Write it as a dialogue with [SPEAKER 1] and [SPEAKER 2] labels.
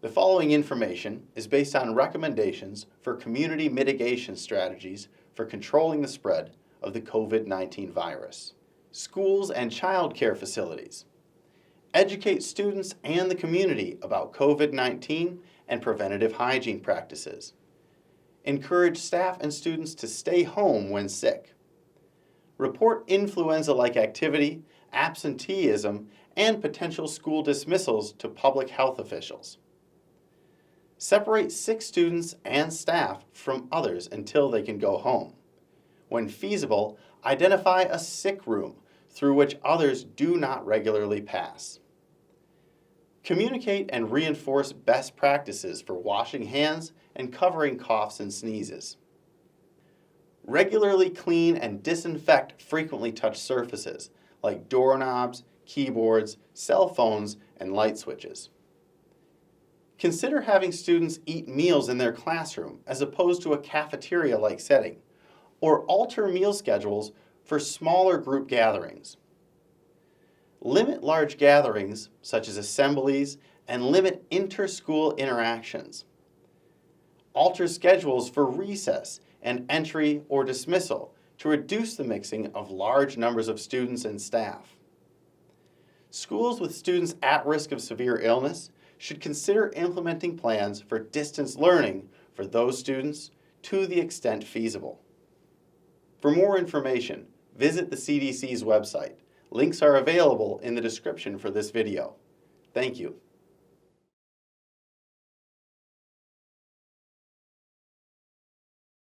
[SPEAKER 1] The following information is based on recommendations for community mitigation strategies for controlling the spread of the COVID-19 virus. Schools and child care facilities. Educate students and the community about COVID-19 and preventative hygiene practices. Encourage staff and students to stay home when sick. Report influenza-like activity, absenteeism, and potential school dismissals to public health officials. Separate sick students and staff from others until they can go home. When feasible, identify a sick room through which others do not regularly pass. Communicate and reinforce best practices for washing hands and covering coughs and sneezes. Regularly clean and disinfect frequently touched surfaces like doorknobs, keyboards, cell phones, and light switches. Consider having students eat meals in their classroom as opposed to a cafeteria-like setting, or alter meal schedules for smaller group gatherings. Limit large gatherings, such as assemblies, and limit inter-school interactions. Alter schedules for recess and entry or dismissal to reduce the mixing of large numbers of students and staff. Schools with students at risk of severe illness should consider implementing plans for distance learning for those students to the extent feasible. For more information, visit the CDC's website. Links are available in the description for this video. Thank you.